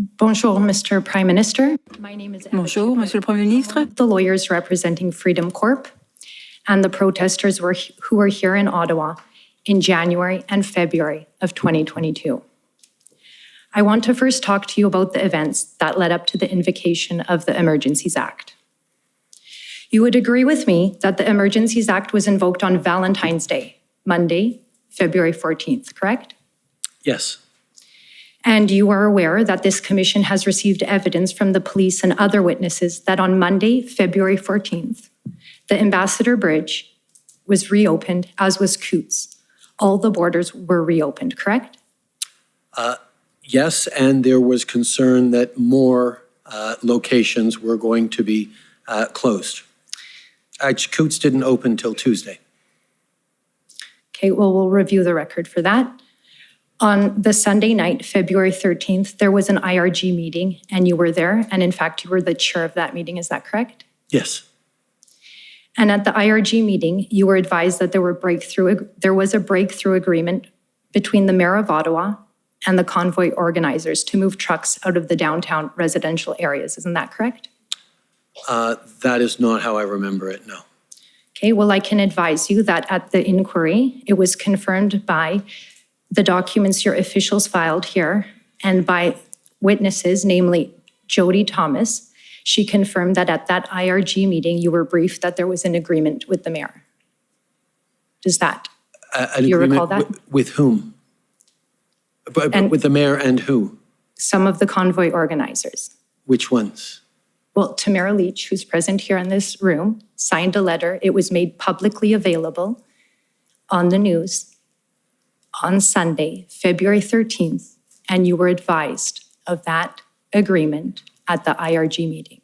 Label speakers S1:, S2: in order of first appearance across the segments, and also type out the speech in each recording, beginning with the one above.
S1: Bonjour, Mr. Prime Minister. My name is Eva
S2: Bonjour,
S1: Chipiuk,
S2: Monsieur le Premier ministre.
S1: the lawyers representing Freedom Corp and the protesters who were here in Ottawa in January and February of 2022. I want to first talk to you about the events that led up to the invocation of the Emergencies Act. You would agree with me that the Emergencies Act was invoked on Valentine's Day, Monday, February 14th, correct?
S3: Yes.
S1: And you are aware that this commission has received evidence from the police and other witnesses that on Monday, February 14th, the Ambassador Bridge was reopened, as was Coots. All the borders were reopened, correct?
S3: Yes, and there was concern that more locations were going to be closed. Coots didn't open till Tuesday.
S1: Okay, well, we'll review the record for that. On the Sunday night, February 13th, there was an IRG meeting and you were there. And in fact, you were the chair of that meeting. Is that correct?
S3: Yes.
S1: And at the IRG meeting, you were advised that there was a breakthrough agreement between the Mayor of Ottawa and the convoy organizers to move trucks out of the downtown residential areas. Isn't that correct?
S3: That is not how I remember it, no.
S1: Okay, well, I can advise you that at the inquiry, it was confirmed by the documents your officials filed here and by witnesses, namely Jody Thomas. She confirmed that at that IRG meeting, you were briefed that there was an agreement with the mayor. Does that, do you recall that?
S3: With whom? With the mayor and who?
S1: Some of the convoy organizers.
S3: Which ones?
S1: Well, Tamara Leach, who's present here in this room, signed a letter. It was made publicly available on the news on Sunday, February 13th, and you were advised of that agreement at the IRG meeting.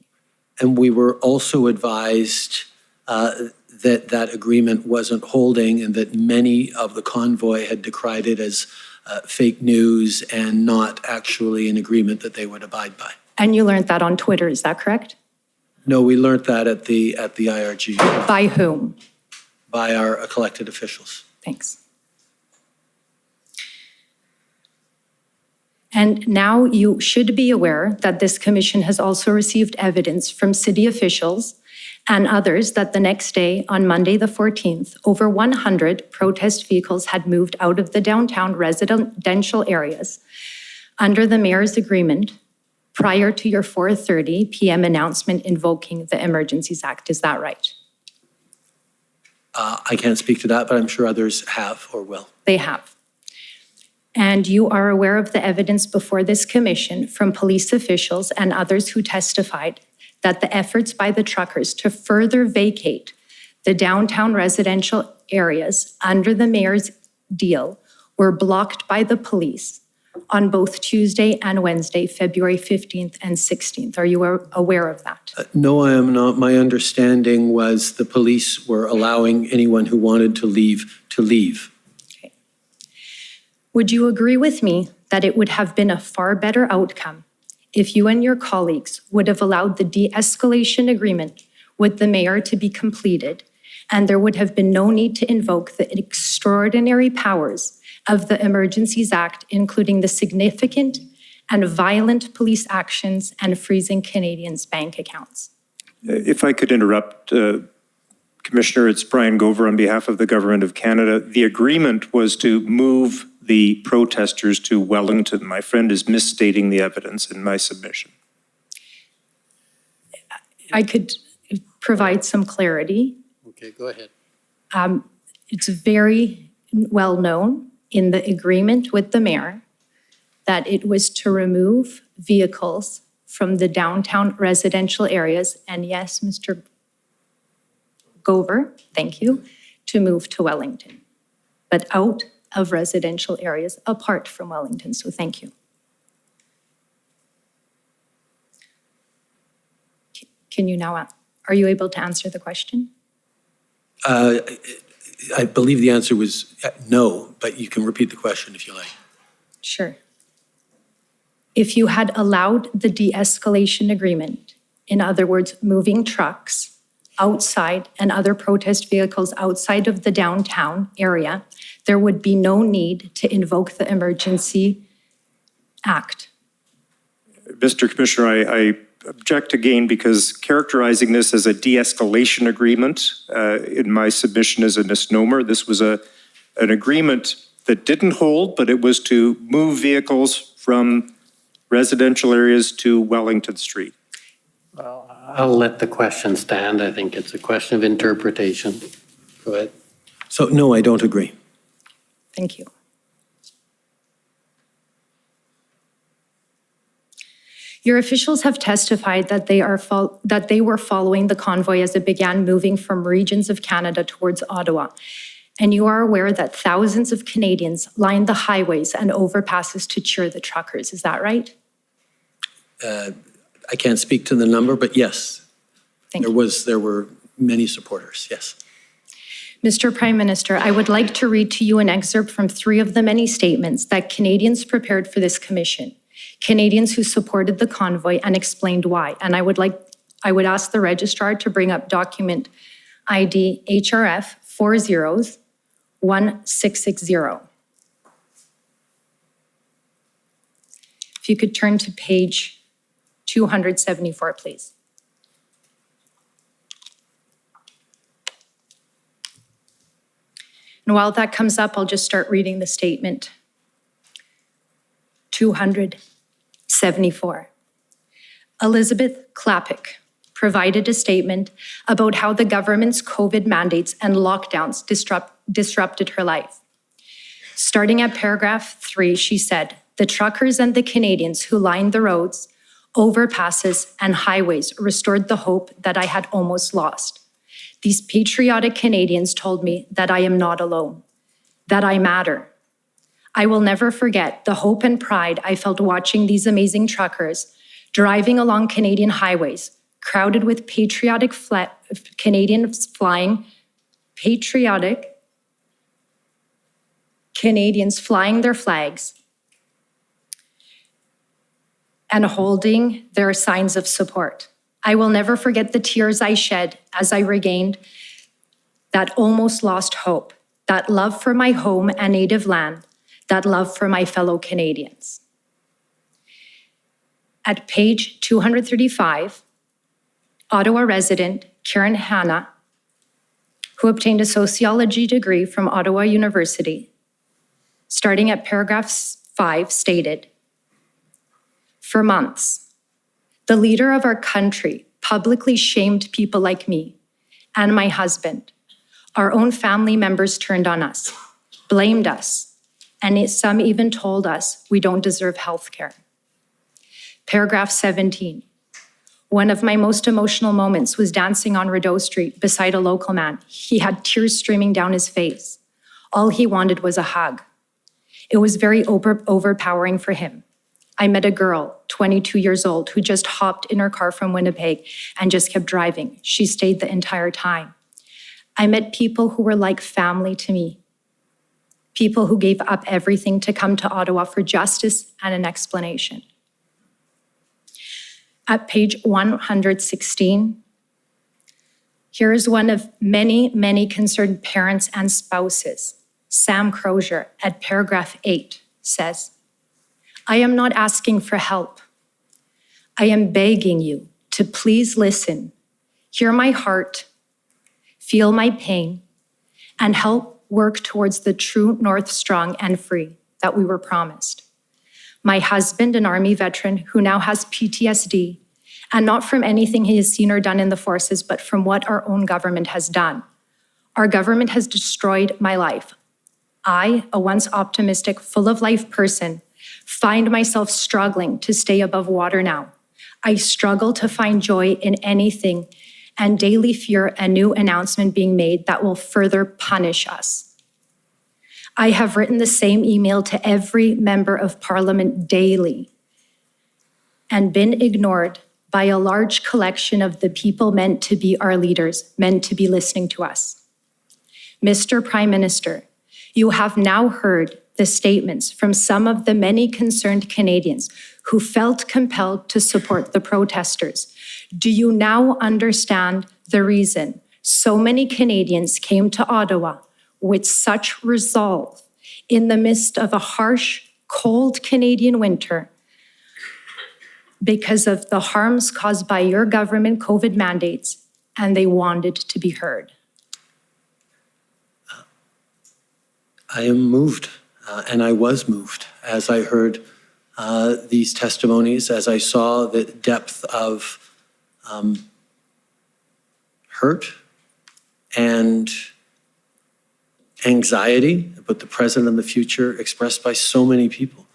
S3: And we were also advised that that agreement wasn't holding and that many of the convoy had decried it as fake news and not actually an agreement that they would abide by.
S1: And you learned that on Twitter, is that correct?
S3: No, we learned that at the IRG.
S1: By whom?
S3: By our elected officials.
S1: Thanks. And now you should be aware that this commission has also received evidence from city officials and others that the next day, on Monday the 14th, over 100 protest vehicles had moved out of the downtown residential areas under the mayor's agreement prior to your 4:30 p.m. announcement invoking the Emergencies Act. Is that right?
S3: I can't speak to that, but I'm sure others have or will.
S1: They have. And you are aware of the evidence before this commission from police officials and others who testified that the efforts by the truckers to further vacate the downtown residential areas under the mayor's deal were blocked by the police on both Tuesday and Wednesday, February 15th and 16th. Are you aware of that?
S3: No, I am not. My understanding was the police were allowing anyone who wanted to leave to leave.
S1: Okay. Would you agree with me that it would have been a far better outcome if you and your colleagues would have allowed the de-escalation agreement with the mayor to be completed, and there would have been no need to invoke the extraordinary powers of the Emergencies Act, including the significant and violent police actions and freezing Canadians' bank accounts?
S4: If I could interrupt, Commissioner, it's Brian Gover on behalf of the Government of Canada. The agreement was to move the protesters to Wellington. My friend is misstating the evidence in my submission.
S1: I could provide some clarity.
S3: Okay, go ahead.
S1: It's very well known in the agreement with the mayor that it was to remove vehicles from the downtown residential areas, and yes, Mr. Gover, thank you, to move to Wellington, but out of residential areas apart from Wellington, so thank you. Can you now, are you able to answer the question?
S3: I believe the answer was no, but you can repeat the question if you like.
S1: Sure. If you had allowed the de-escalation agreement, in other words, moving trucks outside and other protest vehicles outside of the downtown area, there would be no need to invoke the Emergency Act.
S4: Mr. Commissioner, I object again because characterizing this as a de-escalation agreement in my submission is a misnomer. This was an agreement that didn't hold, but it was to move vehicles from residential areas to Wellington Street.
S2: Well, I'll let the question stand. I think it's a question of interpretation. Go ahead.
S3: So, no, I don't agree.
S1: Thank you. Your officials have testified that they were following the convoy as it began moving from regions of Canada towards Ottawa. And you are aware that thousands of Canadians lined the highways and overpasses to cheer the truckers. Is that right?
S3: I can't speak to the number, but yes, there were many supporters, yes.
S1: Mr. Prime Minister, I would like to read to you an excerpt from 3 of the many statements that Canadians prepared for this commission. Canadians who supported the convoy and explained why. And I would ask the registrar to bring up document ID HRF 401660. If you could turn to page 274, please. And while that comes up, I'll just start reading the statement. 274. Elizabeth Clapick provided a statement about how the government's COVID mandates and lockdowns disrupted her life. Starting at paragraph 3, she said, "The truckers and the Canadians who lined the roads, overpasses, and highways restored the hope that I had almost lost. These patriotic Canadians told me that I am not alone, that I matter. I will never forget the hope and pride I felt watching these amazing truckers driving along Canadian highways, crowded with patriotic Canadians flying their flags and holding their signs of support. I will never forget the tears I shed as I regained that almost lost hope, that love for my home and native land, that love for my fellow Canadians." At page 235, Ottawa resident Karen Hanna, who obtained a sociology degree from Ottawa University, starting at paragraph 5, stated, "For months, the leader of our country publicly shamed people like me and my husband. Our own family members turned on us, blamed us, and some even told us we don't deserve health care." Paragraph 17. "One of my most emotional moments was dancing on Rideau Street beside a local man. He had tears streaming down his face. All he wanted was a hug. It was very overpowering for him. I met a girl, 22 years old, who just hopped in her car from Winnipeg and just kept driving. She stayed the entire time. I met people who were like family to me. People who gave up everything to come to Ottawa for justice and an explanation." At page 116, here is one of many, many concerned parents and spouses. Sam Crozier at paragraph 8 says, "I am not asking for help. I am begging you to please listen, hear my heart, feel my pain, and help work towards the true North strong and free that we were promised. My husband, an Army veteran who now has PTSD, and not from anything he has seen or done in the forces, but from what our own government has done. Our government has destroyed my life. I, a once optimistic, full of life person, find myself struggling to stay above water now. I struggle to find joy in anything and daily fear a new announcement being made that will further punish us. I have written the same email to every member of Parliament daily and been ignored by a large collection of the people meant to be our leaders, meant to be listening to us. Mr. Prime Minister, you have now heard the statements from some of the many concerned Canadians who felt compelled to support the protesters. Do you now understand the reason so many Canadians came to Ottawa with such resolve in the midst of a harsh, cold Canadian winter? because of the harms caused by your government COVID mandates, and they wanted to be heard?
S3: I am moved, and I was moved as I heard these testimonies, as I saw the depth of hurt and anxiety about the present and the future expressed by so many people.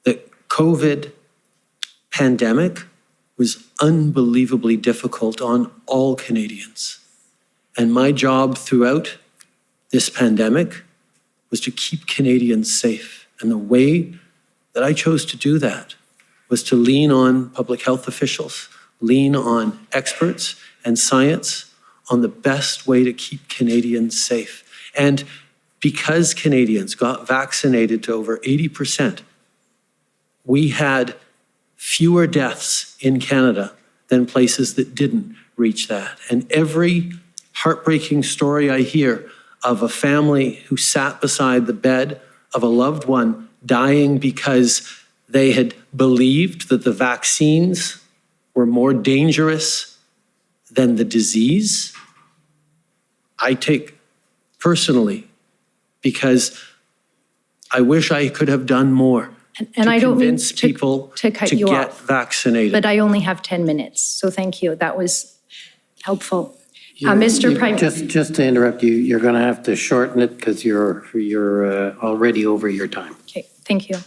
S3: The COVID pandemic was unbelievably difficult on all Canadians. And my job throughout this pandemic was to keep Canadians safe. And the way that I chose to do that was to lean on public health officials, lean on experts and science on the best way to keep Canadians safe. And because Canadians got vaccinated to over 80%, we had fewer deaths in Canada than places that didn't reach that. And every heartbreaking story I hear of a family who sat beside the bed of a loved one dying because they had believed that the vaccines were more dangerous than the disease, I take personally, because I wish I could have done more
S1: And I don't mean
S3: convince people
S1: to cut
S3: to
S1: you
S3: get
S1: off,
S3: vaccinated.
S1: but I only have 10 minutes, so thank you. That was helpful. Mr. Prime Minister.
S2: Just to interrupt you, you're going to have to shorten it because you're already over your time.
S1: Okay, thank you.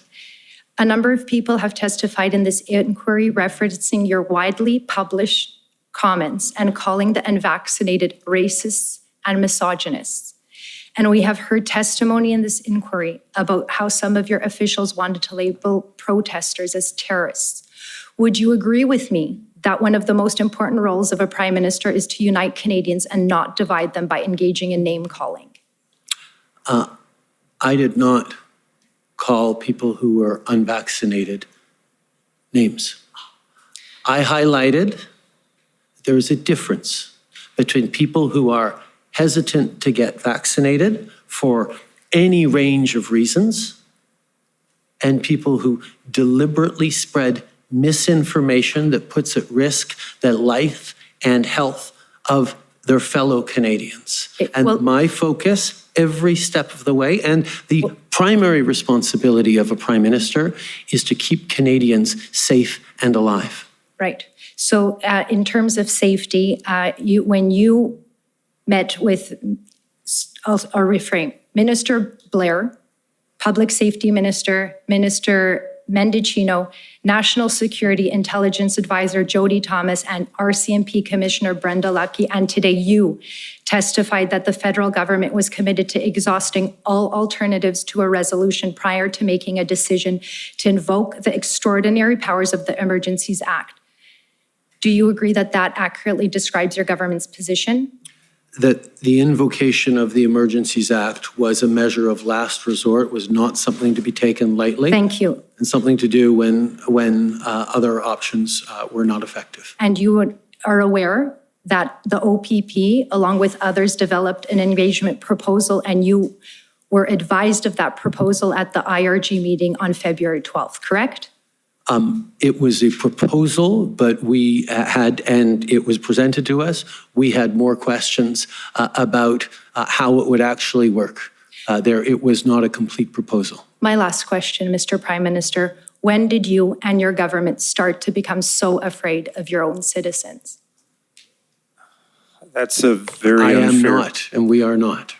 S1: A number of people have testified in this inquiry referencing your widely published comments and calling the unvaccinated racists and misogynists. And we have heard testimony in this inquiry about how some of your officials wanted to label protesters as terrorists. Would you agree with me that one of the most important roles of a prime minister is to unite Canadians and not divide them by engaging in name calling?
S3: I did not call people who were unvaccinated names. I highlighted there is a difference between people who are hesitant to get vaccinated for any range of reasons and people who deliberately spread misinformation that puts at risk the life and health of their fellow Canadians. And my focus every step of the way, and the primary responsibility of a prime minister, is to keep Canadians safe and alive.
S1: Right. So in terms of safety, when you met with, I'll reframe, Minister Blair, Public Safety Minister, Minister Mendicino, National Security Intelligence Advisor Jody Thomas, and RCMP Commissioner Brenda Lucki, and today you testified that the federal government was committed to exhausting all alternatives to a resolution prior to making a decision to invoke the extraordinary powers of the Emergencies Act. Do you agree that that accurately describes your government's position?
S3: That the invocation of the Emergencies Act was a measure of last resort, was not something to be taken lightly.
S1: Thank you.
S3: And something to do when other options were not effective.
S1: And you are aware that the OPP, along with others, developed an engagement proposal, and you were advised of that proposal at the IRG meeting on February 12th, correct?
S3: It was a proposal, but we had, and it was presented to us, we had more questions about how it would actually work. It was not a complete proposal.
S1: My last question, Mr. Prime Minister, when did you and your government start to become so afraid of your own citizens?
S4: That's a very
S3: I
S4: unfair...
S3: am not, and we are not.